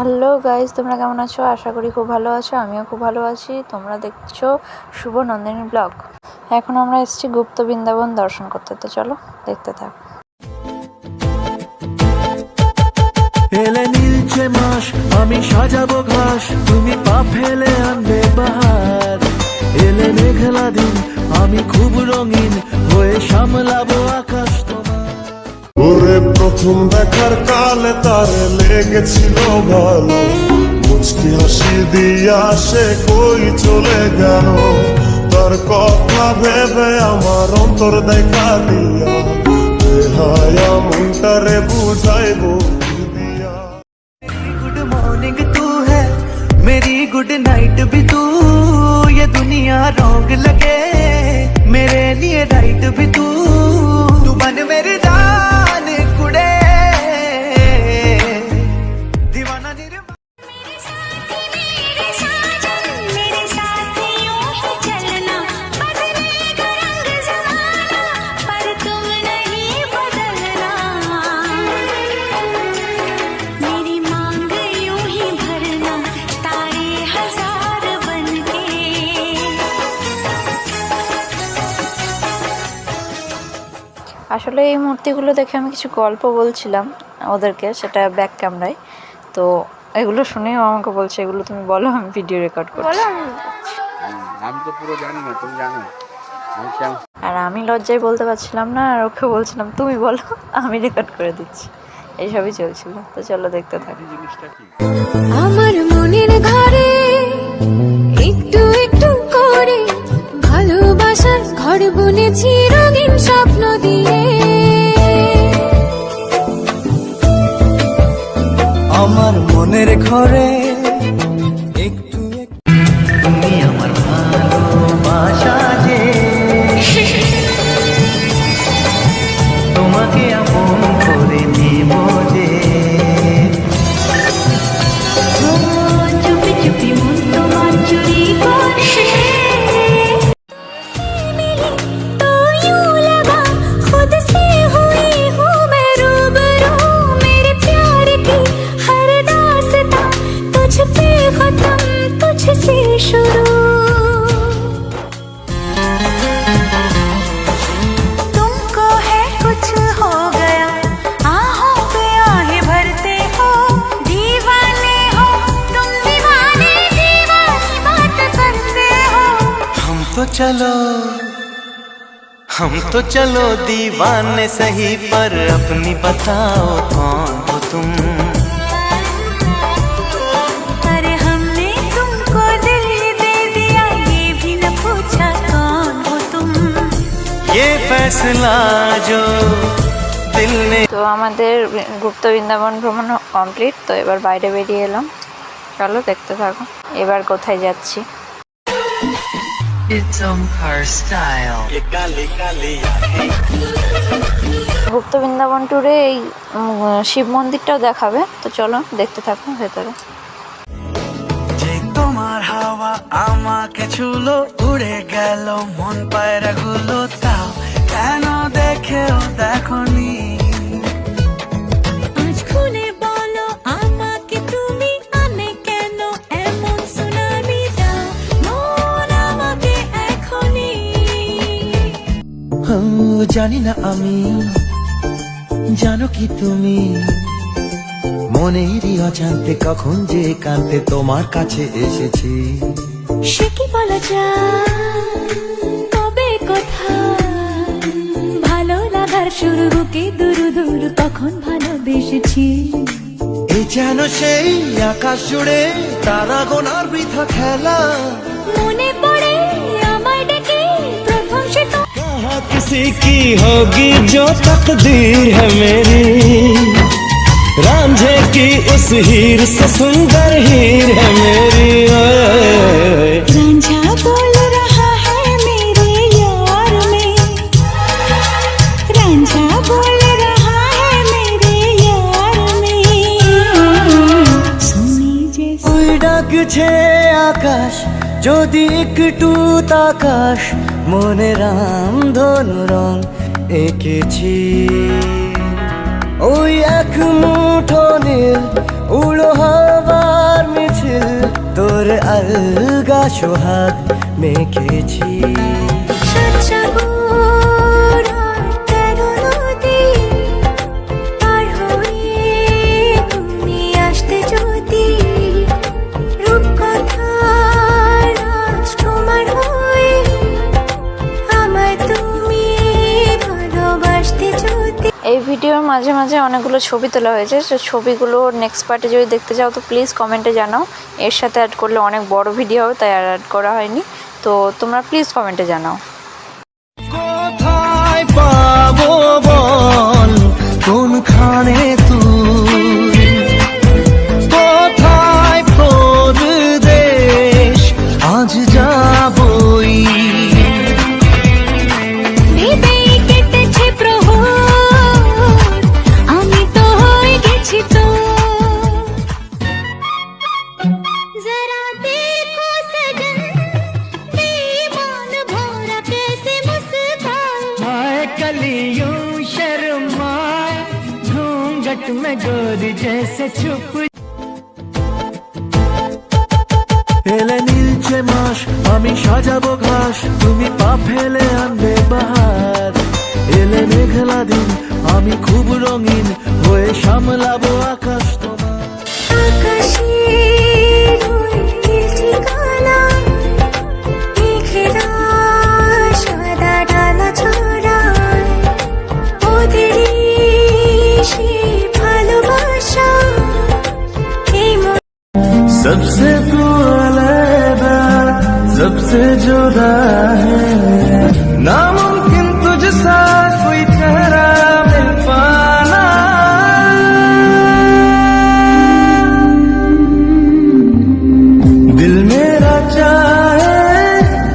Hello guys, তোমরা কেমন আছো? আশা করি খুব ভালো আছো। আমিও খুব ভালো আছি। তোমরা দেখছো শুভ নন্দিনী ব্লগ। এখন আমরা এসেছি গুপ্ত বৃন্দাবন দর্শন করতে, তো চলো দেখতে থাক। এলে নীলচে মাস, আমি সাজাবো ঘাস, তুমি পা ফেলে আনবে বাহার। এলে মেঘলা দিন, আমি খুব রঙিন হয়ে সামলাবো আকাশ তোমার। ওরে প্রথম দেখার কালে তার লেগেছিল ভালো, মুচকি হাসি দিয়া সে কই চলে গেল। তার কথা ভেবে আমার অন্তর দেখা দিয়া, বেহায়া মনটারে বুঝাইবো দিয়া। गुड मॉर्निंग तू है, मेरी गुड नाइट भी तू। ये दुनिया रॉन्ग लगे, मेरे लिए राइट भी तू। तू बन मेरी जान कुड़े, दीवाना निरमा। আসলে এই মূর্তিগুলো দেখে আমি কিছু গল্প বলছিলাম ওদেরকে, সেটা ব্যাক ক্যামেরায়। তো এগুলো শুনেও আমাকে বলছে এগুলো তুমি বলো, আমি ভিডিও রেকর্ড করছি। আমি তো পুরো জানি না, তুমি জানো। আর আমি লজ্জায় বলতে পারছিলাম না, আর ওকে বলছিলাম তুমি বলো, আমি রেকর্ড করে দিচ্ছি। এইসবই চলছিল। তো চলো দেখতে থাকি। জিনিসটা কি? আমার মনের ঘরে একটু একটু করে ভালোবাসার ঘর বুনেছি রঙিন স্বপ্ন দিয়ে। আমার মনের ঘরে একটু একটু তুমি আমার ভালোবাসা যে, তোমাকে আপন করে নেব যে। চুপি চুপি মন তোমার চুরি করে तो यूं लगा खुद से हुई हूँ मैं रूबरू। मेरे प्यार की हर दास्तां तुझ पे खत्म, तुझसे शुरू। तुमको है कुछ हो गया, आहों पे आहें भरते हो। दीवाने हो तुम, दीवाने दीवानी बात करते हो। हम तो चलो दीवाने सही, पर अपनी बताओ कौन हो तुम। अरे हमने तुमको दिल ही दे दिया, ये भी न पूछा कौन हो तुम। ये फैसला जो दिल ने। তো আমাদের গুপ্ত বৃন্দাবন ভ্রমণ কমপ্লিট। তো এবার বাইরে বেরিয়ে এলাম, চলো দেখতে থাকো এবার কোথায় যাচ্ছি। গুপ্ত বৃন্দাবন ট্যুরে এই শিব মন্দিরটাও দেখাবে, তো চলো দেখতে থাকো ভেতরে। যে তোমার হাওয়া আমাকে ছুলো, উড়ে গেল মন পায়রা গুলো, তাও কেন দেখেও দেখনি। আজ খুলে বলো আমাকে তুমি, আমি কেন এমন সুনামি দাও মন আমাকে এখনই। জানি না আমি, জানো কি তুমি, মনেরই অজান্তে কখন যে কান্তে তোমার কাছে এসেছি। সে কি বলা যায়, তবে কোথায় ভালো লাগার শুরু, বুকে দুরু দুরু তখন ভালোবেসেছি। এ যেন সেই আকাশ জুড়ে তারা গোনার বৃথা খেলা। মনে পড়ে আমায় ডেকে প্রথম সে তো कहाँ किसी की होगी जो तकदीर है मेरी, रांझे की उस हीर से सुंदर हीर है मेरी। रांझा बोल रहा है मेरे यार में, रांझा बोल रहा है मेरे यार में। सुनी जैसे ওই ডাকছে আকাশ, যদি একটু তাকাশ, মনে রাম ধনু রং এঁকেছি। ওই এক মুঠো নীল উড়ো হাওয়া আলগা সোহাগ মেখেছি। সাতসাগর আর 13 নদী পার হয়ে তুমি আসতে যদি, রূপকথার রাজকুমার হয়ে আমায় তুমি ভালোবাসতে যদি। এই ভিডিওর মাঝে মাঝে অনেকগুলো ছবি তোলা হয়েছে, তো ছবিগুলো নেক্সট পার্টে যদি দেখতে চাও তো প্লিজ কমেন্টে জানাও। এর সাথে অ্যাড করলে অনেক বড় ভিডিও হবে, তাই আর অ্যাড করা হয়নি, তো তোমরা প্লিজ কমেন্টে জানাও। কোথায় পাবো বল কোনখানে তুই, কোথায় পরদেশ আজ যাবই। ভেবেই কেটেছে প্রহর, আমি তো হয়ে গেছি তো। जरा देखो सजन, बेईमान भौरा कैसे मुस्कान। हाय कलियों शर्माए घूंघट में गोरी जैसे छुप। এলে নীলচে মাস আমি সাজাবো ঘাস, তুমি পা ফেলে আনবে বাহার। এলে মেঘলা দিন আমি খুব রঙিন হয়ে সামলাবো আকাশ তোমার। আকাশের ওই নীলচে কালা মেঘেরা সাদা ডানা ছড়ায়, ওদেরই সেই ভালোবাসা এই মন। सबसे तू अलग सबसे जुदा है, नामुमकिन तुझसा कोई ठहरा मिल पाना। दिल मेरा चाहे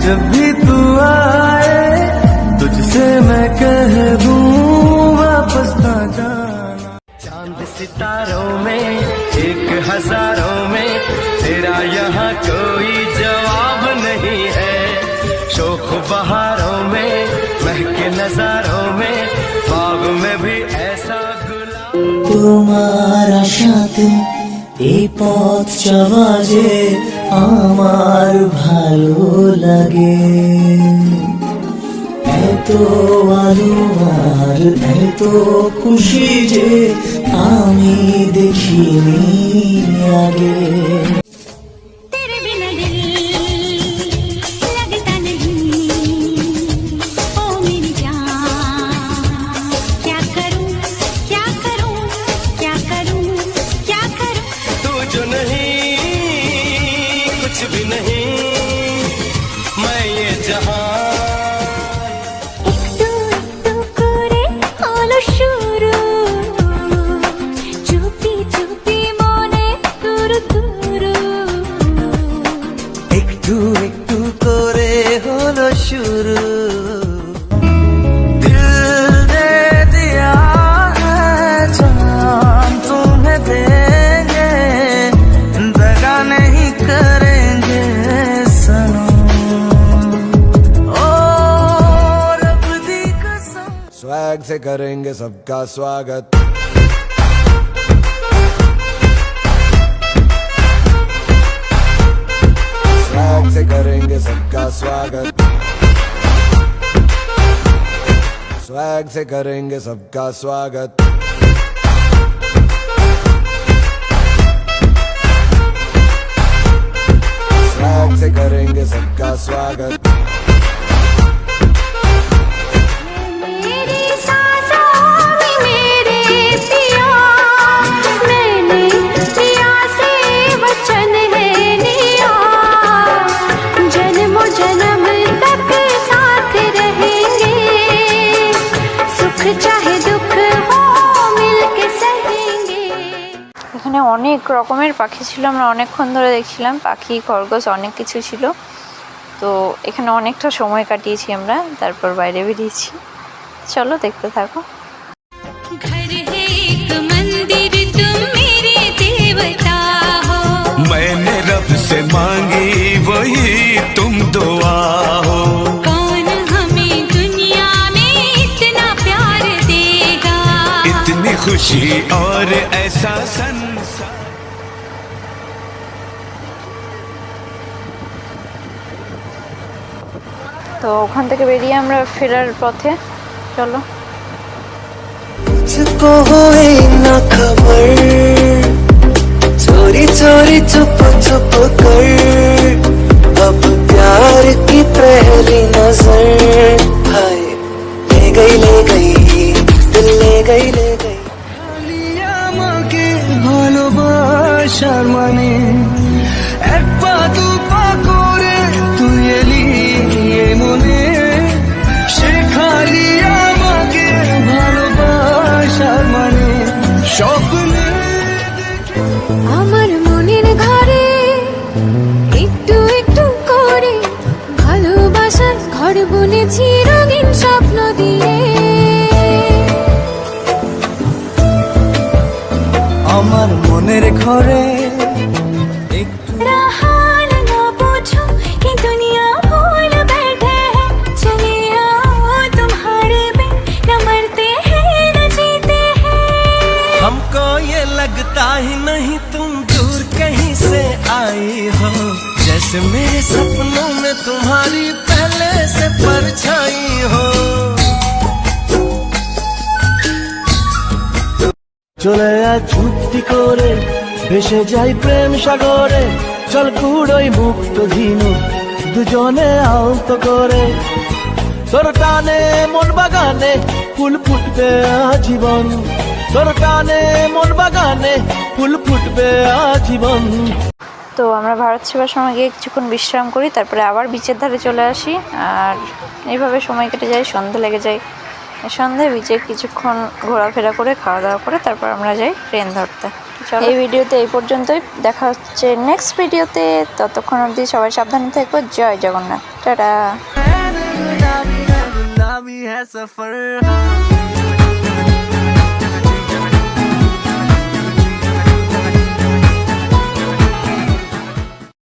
जब भी तू आए, तुझसे मैं कह दूं वापस ना जाना। चांद सितारों में एक हजारों में तेरा यहाँ कोई जवाब नहीं है। शोख बहारों में महके नजारों में बाग में भी ऐसा गुलाब। তোমার আশাতে এই পথ চলা যে আমার ভালো লাগে, এত আলো আর এত খুশি যে আমি দেখিনি আগে। तेरे बिना दिल लगता नहीं, ओ मेरी जान। क्या करूं क्या करूं क्या करूं क्या करूं। तू जो नहीं कुछ भी नहीं, मैं ये जहां। একটু একটু করে হলো শুরু, চুপি চুপি মনে তুরু তুরু। একটু একটু করে হলো শুরু, দিল দে দিয়া হ্যায় জান तुम्हें देंगे, दगा नहीं करेंगे सनम। ओ रब दी कसम। स्वैग से करेंगे सबका स्वागत, स्वैग से करेंगे सबका स्वागत, स्वैग से करेंगे सबका स्वागत। स्वैग से करेंगे सबका स्वागत। मेरी सांसों में मेरे पिया, मैंने पिया से वचन है लिया। जन्मों जन्म तक साथ रहेंगे, सुख चाहे दुख हो मिलके सहेंगे। এখানে অনেক রকমের পাখি ছিল, আমরা অনেকক্ষণ ধরে দেখছিলাম পাখি খরগোশ অনেক কিছু ছিল। তো এখানে অনেকটা সময় কাটিয়েছি আমরা, তারপর বাইরে বেরিয়েছি। চলো দেখতে থাকো। घर है एक मंदिर, तुम मेरे देवता हो। मैंने रब से मांगी वही तुम दुआ हो। कौन हमें दुनिया में इतना प्यार देगा, इतनी खुशी और ऐसा संसार। তো ওখান থেকে বেরিয়ে আমরা ফেরার পথে। চলো। मुझको हुई ना खबर चोरी चोरी चुप चुप कर अब प्यार की पहली नजर हाय ले गई दिल ले गई আমাকে ভালোবাসার মানে এক পা দু পা করে তুই এলি এ মনে শেখালি আমাকে ভালোবাসার মানে স্বপ্নে আমার মনের ঘরে একটু একটু করে ভালোবাসার ঘর বুনেছি রঙিন স্বপ্ন দিয়ে। আমার মনের ঘরে একটু हाल ना पूछो कि दुनिया भूल बैठे हैं चले आओ तुम्हारे बिन न मरते हैं न जीते हैं। हमको ये लगता ही नहीं तुम दूर कहीं से आई हो जैसे मेरे सपनों में तुम्हारी पहले से परछाई हो চলে আয় চুক্তি করে ভেসে যাই প্রেম সাগরে চল কুড়োই মুক্ত ঝিনু দুজনে আলতো করে তোর টানে মন বাগানে ফুল ফুটবে আজীবন তোর টানে মন বাগানে ফুল ফুটবে আজীবন। তো আমরা ভারত সেবাশ্রমে গিয়ে কিছুক্ষণ বিশ্রাম করি, তারপরে আবার বিচের ধারে চলে আসি। আর এইভাবে সময় কেটে যায়, সন্ধে লেগে যায়। সন্ধ্যায় বিচে কিছুক্ষণ ঘোরাফেরা করে খাওয়া দাওয়া করে তারপর আমরা যাই ট্রেন ধরতে। চলো, এই ভিডিওতে এই পর্যন্তই। দেখা হচ্ছে নেক্সট ভিডিওতে। ততক্ষণ অবধি সবাই সাবধানে থেকো। জয় জগন্নাথ। টাটা। नामी है सफर